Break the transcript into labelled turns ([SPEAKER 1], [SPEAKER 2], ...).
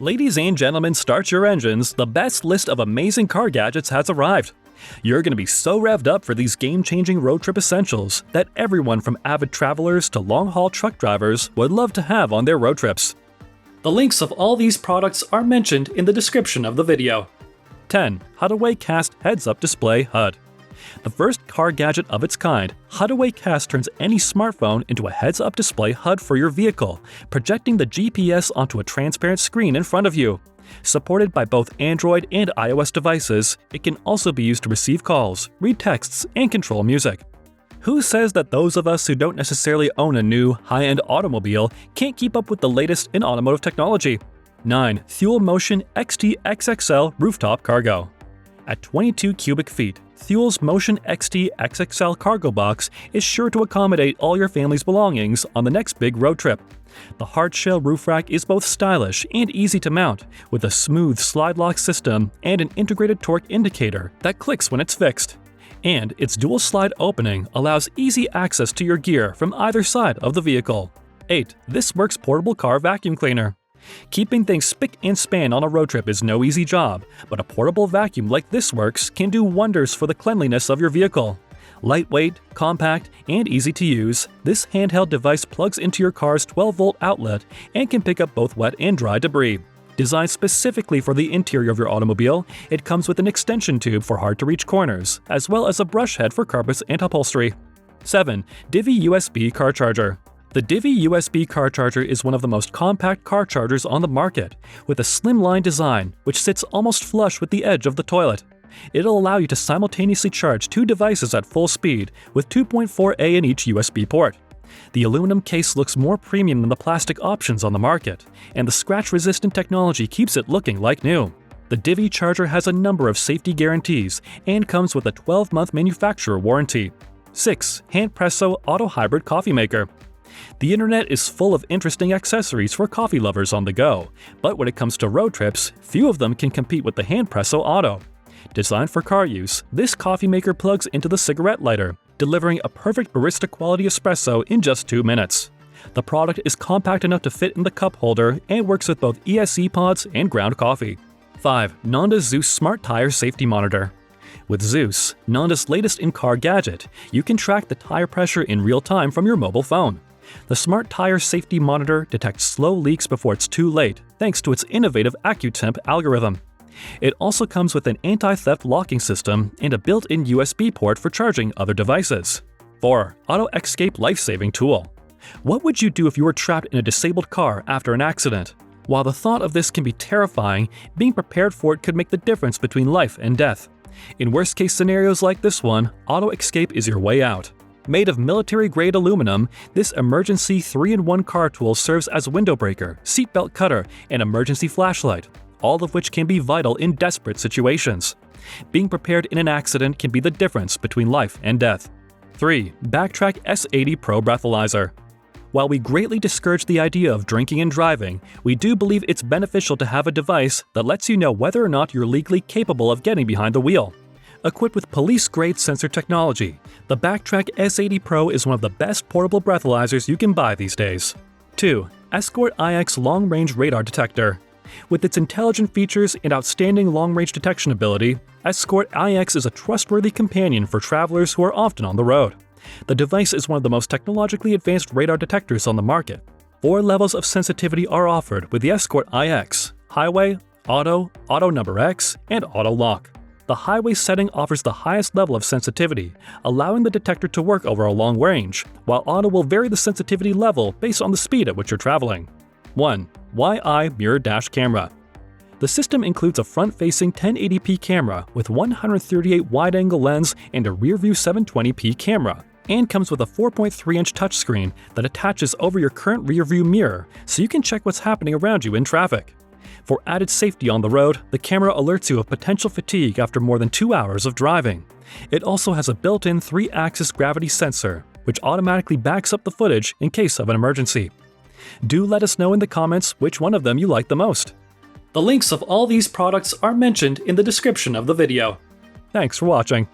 [SPEAKER 1] Ladies and gentlemen, start your engines. The best list of amazing car gadgets has arrived. You're going to be so revved up for these game-changing road trip essentials that everyone from avid travelers to long-haul truck drivers would love to have on their road trips. The links of all these products are mentioned in the description of the video. 10. Hudaway Cast Heads-Up Display HUD. The first car gadget of its kind, Hudaway Cast turns any smartphone into a heads-up display HUD for your vehicle, projecting the GPS onto a transparent screen in front of you. Supported by both Android and iOS devices, it can also be used to receive calls, read texts, and control music. Who says that those of us who don't necessarily own a new, high-end automobile can't keep up with the latest in automotive technology? 9. Thule Motion XT XXL Rooftop Cargo. At 22 cubic feet, Thule's Motion XT XXL cargo box is sure to accommodate all your family's belongings on the next big road trip. The hardshell roof rack is both stylish and easy to mount, with a smooth slide lock system and an integrated torque indicator that clicks when it's fixed. And its dual slide opening allows easy access to your gear from either side of the vehicle. 8. This Works Portable Car Vacuum Cleaner. Keeping things spick and span on a road trip is no easy job, but a portable vacuum like This Works can do wonders for the cleanliness of your vehicle. Lightweight, compact, and easy to use, this handheld device plugs into your car's 12-volt outlet and can pick up both wet and dry debris. Designed specifically for the interior of your automobile, it comes with an extension tube for hard-to-reach corners, as well as a brush head for carpets and upholstery. 7. Divvy USB Car Charger. The Divvy USB car charger is one of the most compact car chargers on the market, with a slimline design which sits almost flush with the edge of the toilet. It'll allow you to simultaneously charge two devices at full speed with 2.4A in each USB port. The aluminum case looks more premium than the plastic options on the market, and the scratch-resistant technology keeps it looking like new. The Divvy charger has a number of safety guarantees and comes with a 12-month manufacturer warranty. 6. Handpresso Auto Hybrid Coffee Maker. The internet is full of interesting accessories for coffee lovers on the go, but when it comes to road trips, few of them can compete with the Handpresso Auto. Designed for car use, this coffee maker plugs into the cigarette lighter, delivering a perfect barista-quality espresso in just 2 minutes. The product is compact enough to fit in the cup holder and works with both ESC pods and ground coffee. 5. Nonda Zeus Smart Tire Safety Monitor. With Zeus, Nonda's latest in-car gadget, you can track the tire pressure in real time from your mobile phone. The Smart Tire Safety Monitor detects slow leaks before it's too late, thanks to its innovative AccuTemp algorithm. It also comes with an anti-theft locking system and a built-in USB port for charging other devices. 4. Auto Escape Life-Saving Tool. What would you do if you were trapped in a disabled car after an accident? While the thought of this can be terrifying, being prepared for it could make the difference between life and death. In worst-case scenarios like this one, Auto Escape is your way out. Made of military-grade aluminum, this emergency 3-in-1 car tool serves as window breaker, seatbelt cutter, and emergency flashlight, all of which can be vital in desperate situations. Being prepared in an accident can be the difference between life and death. 3. BACTRAC S80 Pro Breathalyzer. While we greatly discourage the idea of drinking and driving, we do believe it's beneficial to have a device that lets you know whether or not you're legally capable of getting behind the wheel. Equipped with police-grade sensor technology, the BACTRAC S80 Pro is one of the best portable breathalyzers you can buy these days. 2. Escort iX Long Range Radar Detector. With its intelligent features and outstanding long-range detection ability, Escort iX is a trustworthy companion for travelers who are often on the road. The device is one of the most technologically advanced radar detectors on the market. 4 levels of sensitivity are offered with the Escort iX: Highway, Auto, Auto Number X, and Auto Lock. The highway setting offers the highest level of sensitivity, allowing the detector to work over a long range, while Auto will vary the sensitivity level based on the speed at which you're traveling. 1. YI Mirror Dash Camera. The system includes a front-facing 1080p camera with 138 wide-angle lens and a rear-view 720p camera, and comes with a 4.3-inch touchscreen that attaches over your current rear-view mirror so you can check what's happening around you in traffic. For added safety on the road, the camera alerts you of potential fatigue after more than 2 hours of driving. It also has a built-in 3-axis gravity sensor, which automatically backs up the footage in case of an emergency. Do let us know in the comments which one of them you like the most. The links of all these products are mentioned in the description of the video. Thanks for watching.